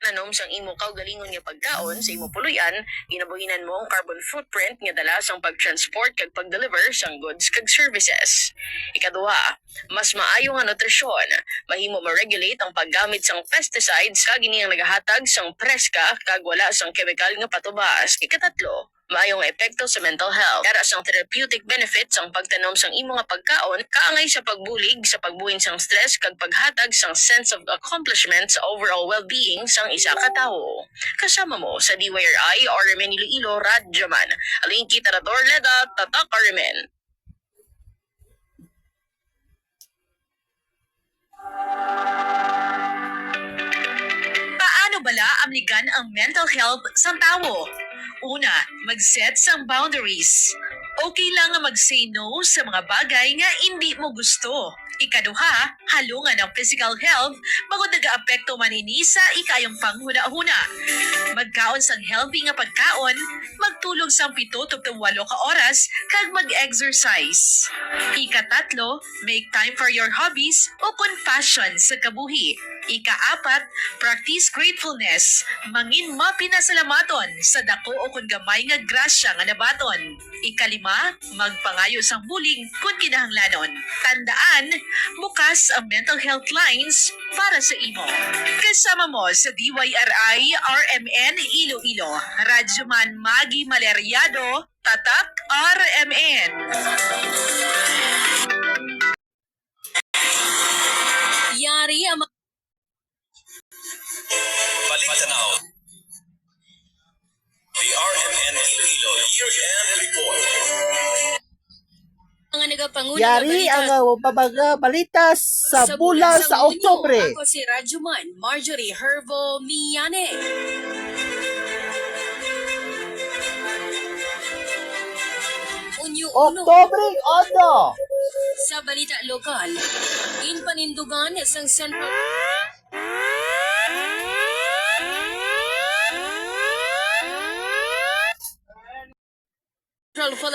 nanom sang imo kaugalingon nga pagkaon sa imo puluyan, ginabuhinan mo ang carbon footprint nga dala sang pagtransport kag pagdeliver sang goods kag services. Ikaduha, mas maayo nga nutrisyon, mahimo ma-regulate ang paggamit sang pesticides kag ini ang nagahatag sang preska kag wala sang chemical nga patubas. Ikatatlo, maayong epekto sa mental health. Dara sang therapeutic benefits ang pagtanom sang imo nga pagkaon, kaangay sa pagbulig sa pagbuhin sang stress kag paghatag sang sense of accomplishment sa overall well-being sang isa ka tawo. Kasama mo sa DYRI Armen Iloilo Radyoman. Aling kita na Leda, Tatak Armen. Paano bala amligan ang mental health sa tawo? Una, mag-set sang boundaries. Okay lang nga mag-say no sa mga bagay nga hindi mo gusto. Ikaduha, halungan ang physical health bago nag-aapekto manini sa ikayong panghuna-huna. Magkaon sang healthy nga pagkaon, magtulog sang 7 to 8 ka oras, kag mag-exercise. Ikatatlo, make time for your hobbies o passion sa kabuhi. Ika-4, practice gratefulness. Mangin mapinasalamaton sa dako o kung gamay nga grasya nga nabaton. Ika-5, magpangayo sang bulig kung kinahanglanon. Tandaan, bukas ang mental health lines para sa imo. Kasama mo sa DYRI RMN Iloilo, Radyoman Magi Maleriado, Tatak RMN. Yari ang Balitanaw. The RMN Iloilo Year-End Report. mga nagapanguna Yari ang babaga balita sa bulan sa Oktubre. Ako si Radyoman Marjorie Hervo Miyane. Oktubre 8. Sa balita lokal, panindugan sa Central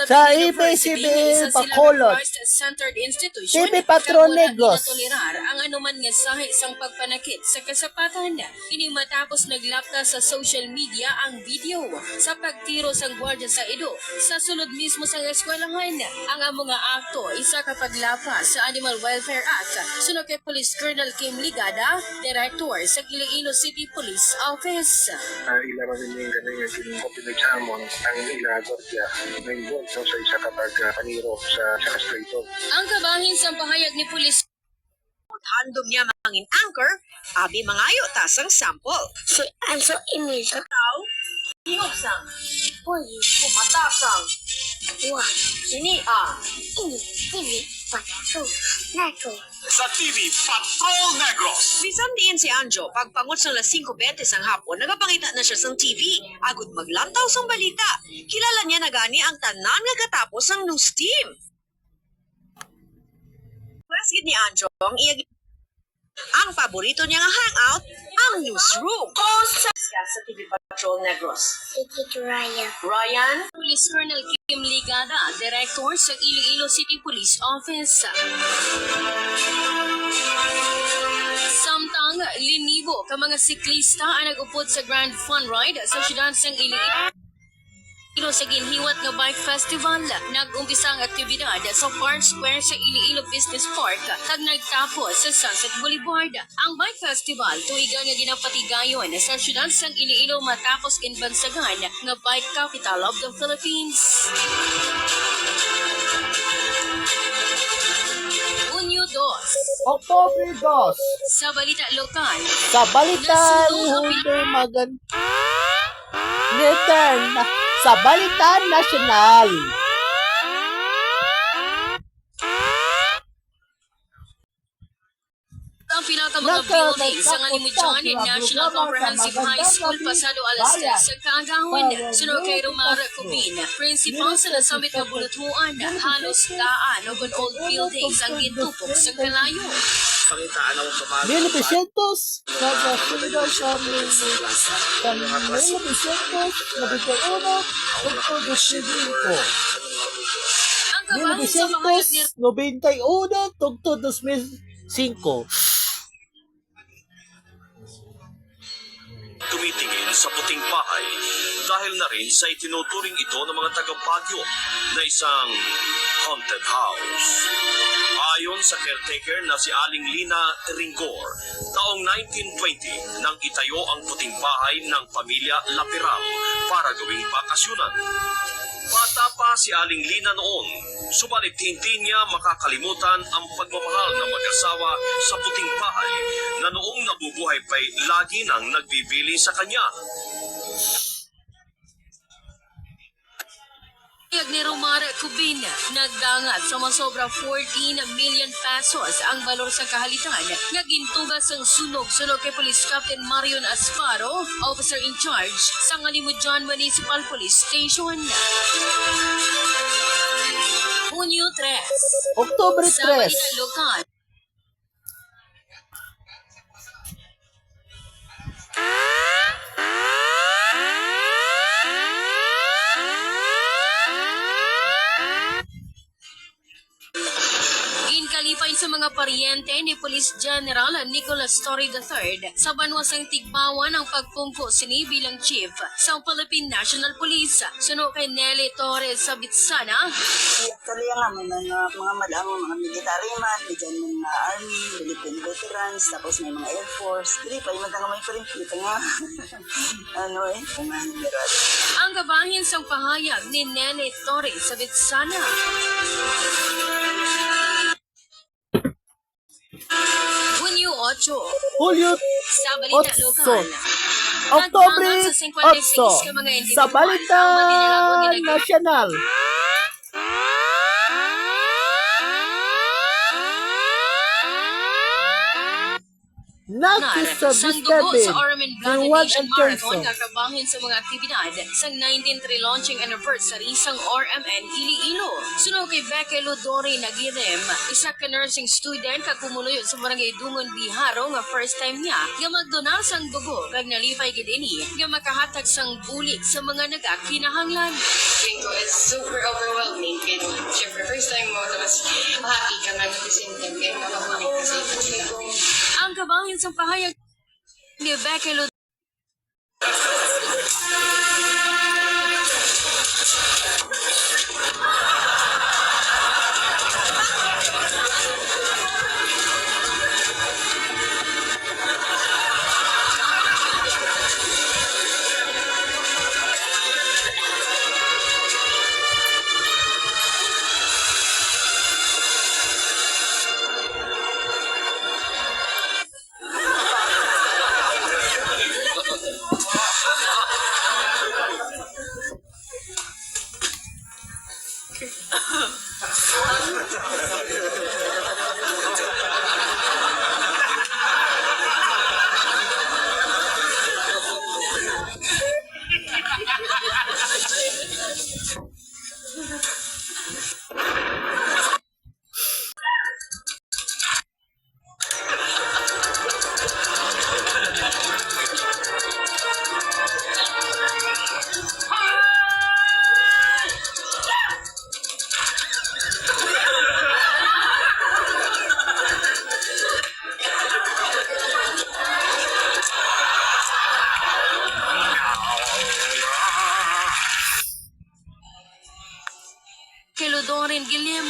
Sa EPCB Bacolod, TV Patron Negros. Tolerar ang anuman nga sahi sang pagpanakit sa kasapatan. Ini matapos naglapta sa social media ang video sa pagtiro sang gwardiya sa Edo sa sulod mismo sang eskwelahan. Ang among nga akto isa ka paglapa sa Animal Welfare Act sunod kay Police Colonel Kim Ligada, Director sa Iloilo City Police Office. Ilaman ninyo yung ganun yung pinagsamon ang ilagwardiya na involved sa isa kapag paniro sa kastrito. Ang kabahin sa pahayag ni Police handom niya mangin anchor, abi mangayo tasang sample. Si Anso Emilio. Tao, ihog sang, Police. pumatasang, Wa. ini Ini. Pato. Nato. Sa TV Patrol Negros. Bisan diin si Anjo, pagpangot sa las 5:20 sang hapon, nagapangita na siya sang TV. Agud maglantaw sang balita. Kilala niya na gani ang tanan nga katapos ang news team. Pwesgid ni Anjo, ang paborito niya nga hangout, ang newsroom. Sa TV Patrol Negros. Si Tito Ryan. Ryan, Police Colonel Kim Ligada, Director sa Iloilo City Police Office. Samtang linibo ka mga siklista ang nag-upod sa Grand Fun Ride sa siyudad sang Iloilo sa ginhiwat nga bike festival. Nag-umpisa ang aktibidad sa Park Square sa Iloilo Business Park kag nagtapos sa Sunset Boulevard. Ang bike festival tuigan nga ginapatigayon sa siyudad sang Iloilo matapos kinbansagan nga bike capital of the Philippines. Unyo 2. Oktubre 2. Sa balita lokal, Sa balita ni Hunter Magan Return sa balita nasyonal. ang pinaka mga buildings sa Ngalimudyan National Comprehensive High School pasado alas 3 sa kaagahon. Sunod kay Romara Cubin, principal sa nasabit nga bulutuan, halos daan o old buildings ang gintupok sa kalayo. Pangitaan ako pamalo. Beneficientos sa Gasinda sa 1991 Oktubre 2005. Ang kabahin sa pahayag ni 1991 tungtod 2005. tumitingin sa puting bahay dahil na rin sa itinuturing ito ng mga taga-Baguio na isang haunted house. Ayon sa caretaker na si Aling Lina Ringor, taong 1920 nang itayo ang puting bahay ng pamilya Lapiral para gawing bakasyonan. Bata pa si Aling Lina noon, subalit hindi niya makakalimutan ang pagmamahal ng mag-asawa sa puting bahay na noong nabubuhay pa'y lagi nang nagbibili sa kanya. Pahayag ni Romar Cubina, nagdangat sa masobra 14 million pesos ang balor sa kahalitan nga gintugas ang sunog-sunog kay Police Captain Marion Asparo, officer in charge sa Ngalimudyan Municipal Police Station. Hunyo 3, Oktubre sa 3. Balitan Lokal. Ginkalipay sa mga paryente ni Police General Nicholas Torre III sa banwasang Tigpawan ang pagpungko sini bilang chief sa Philippine National Police. Suno kay Nelly Torres sa Bitsana. Actually nga, may mga madam, mga military man, may dyan mga army, Philippine veterans, tapos may mga air force. Dili pa, yung may parimpita nga. Kumahan, pero Ang gabahin sang pahayag ni Nelly Torres sa Bitsana. Hunyo 8, Hulyo sa Balita 8. Lokal. Oktubre Nagdangat sa 56 ka 8. mga Sa individual Balita ang madinalagon ginagawa. Nasyonal. Sandugo Nakisabistabi sa Orman ni Blood Juan Nation and Marathon Kenzo. kakabahin sa mga aktibidad sa 19th relaunching anniversary sang RMN Iloilo. Suno kay Becky Lodori Nagirem, isa ka nursing student kakumuloy sa barangay Dungon Biharo nga first time niya nga magdonar sang dugo kag nalipay gid ini nga makahatag sang bulik sa mga nagakinahanglan. Feeling ko is super overwhelming. Kaya syempre, first time mo, tapos happy ka man at the same time. Kaya makakunik kasi Ang kabahin sa pahayag ni Becky Lodori Lodorin Gilim.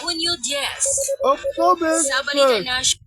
Hunyo 10, October sa Balita 3. National.